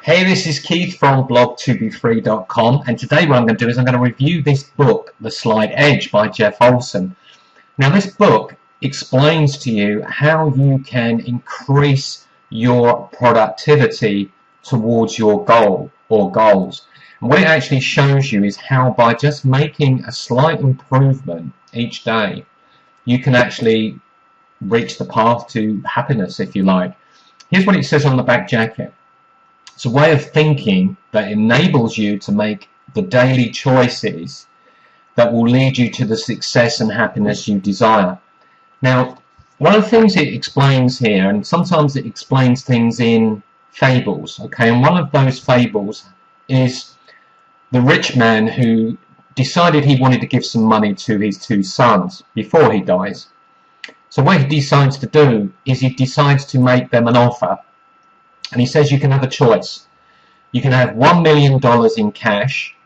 Hey, this is Keith from blog2befree.com, and today what I'm going to do is I'm going to review this book, The Slight Edge by Jeff Olsen. Now this book explains to you how you can increase your productivity towards your goal or goals. And what it actually shows you is how by just making a slight improvement each day, you can actually reach the path to happiness, if you like. Here's what it says on the back jacket. It's a way of thinking that enables you to make the daily choices that will lead you to the success and happiness you desire. Now, one of the things it explains here, and sometimes it explains things in fables, okay, and one of those fables is the rich man who decided he wanted to give some money to his two sons before he dies. So what he decides to do is he decides to make them an offer. And he says you can have a choice. You can have $1 million in cash,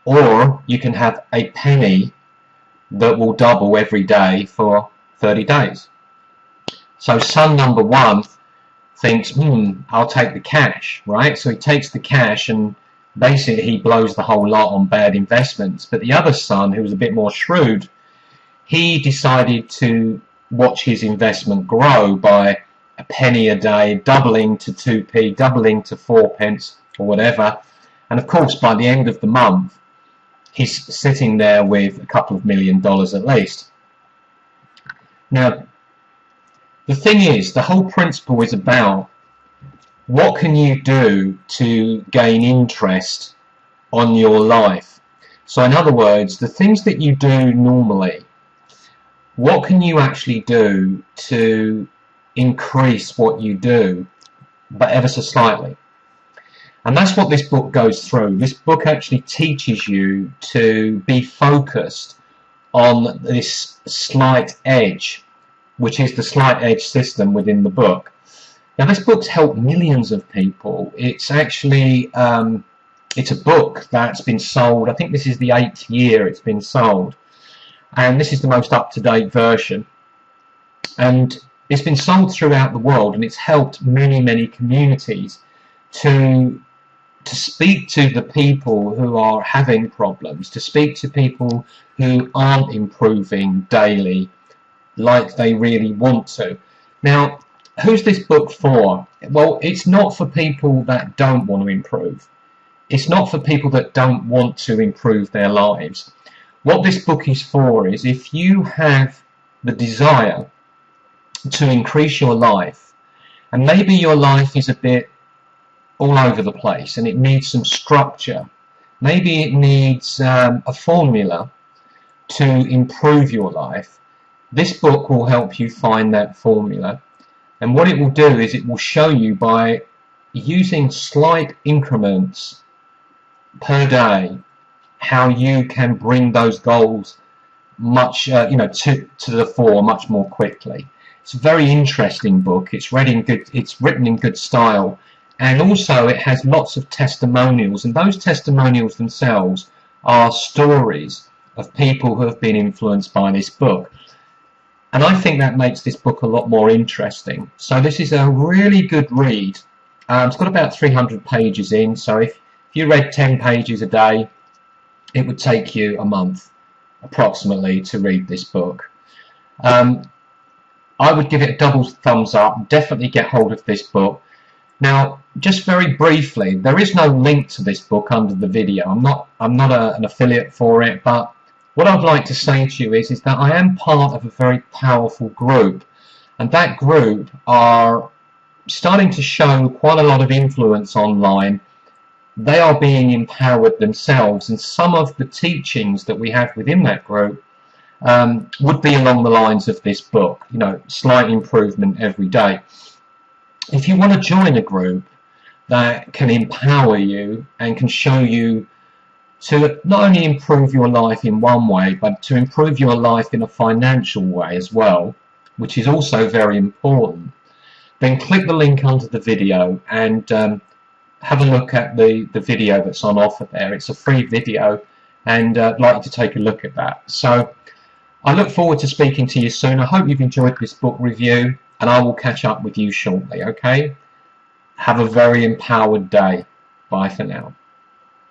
or you can have a penny that will double every day for 30 days. So son number one thinks, I'll take the cash, right? So he takes the cash and basically he blows the whole lot on bad investments. But the other son, who was a bit more shrewd, he decided to watch his investment grow by a penny a day, doubling to 2p, doubling to 4p or whatever, and of course by the end of the month he's sitting there with a couple of $1 million at least. Now the thing is, the whole principle is about what can you do to gain interest on your life. So in other words, the things that you do normally, what can you actually do to increase what you do, but ever so slightly? And that's what this book goes through. This book actually teaches you to be focused on this slight edge, which is the slight edge system within the book. Now this book's helped millions of people. It's actually it's a book that's been sold, I think this is the 8th year it's been sold, and this is the most up-to-date version. And it's been sold throughout the world, and it's helped many communities to speak to the people who are having problems, to speak to people who aren't improving daily like they really want to. Now, who's this book for? Well, it's not for people that don't want to improve. It's not for people that don't want to improve their lives. What this book is for is if you have the desire to increase your life, and maybe your life is a bit all over the place and it needs some structure, maybe it needs a formula to improve your life, this book will help you find that formula. And what it will do is it will show you, by using slight increments per day, how you can bring those goals much to the fore much more quickly. It's a very interesting book. It's written in good style, and also it has lots of testimonials, and those testimonials themselves are stories of people who have been influenced by this book. And I think that makes this book a lot more interesting. So this is a really good read. It's got about 300 pages in, so if you read 10 pages a day, it would take you a month approximately to read this book. I would give it a double thumbs up. Definitely get hold of this book. Now, just very briefly, there is no link to this book under the video. I'm not an affiliate for it, but what I'd like to say to you is that I am part of a very powerful group, and that group are starting to show quite a lot of influence online. They are being empowered themselves, and some of the teachings that we have within that group would be along the lines of this book, slight improvement every day. If you want to join a group that can empower you and can show you to not only improve your life in one way, but to improve your life in a financial way as well, which is also very important, then click the link under the video and have a look at the video that's on offer there. It's a free video, and I'd like you to take a look at that. So I look forward to speaking to you soon. I hope you've enjoyed this book review, and I will catch up with you shortly, okay? Have a very empowered day. Bye for now.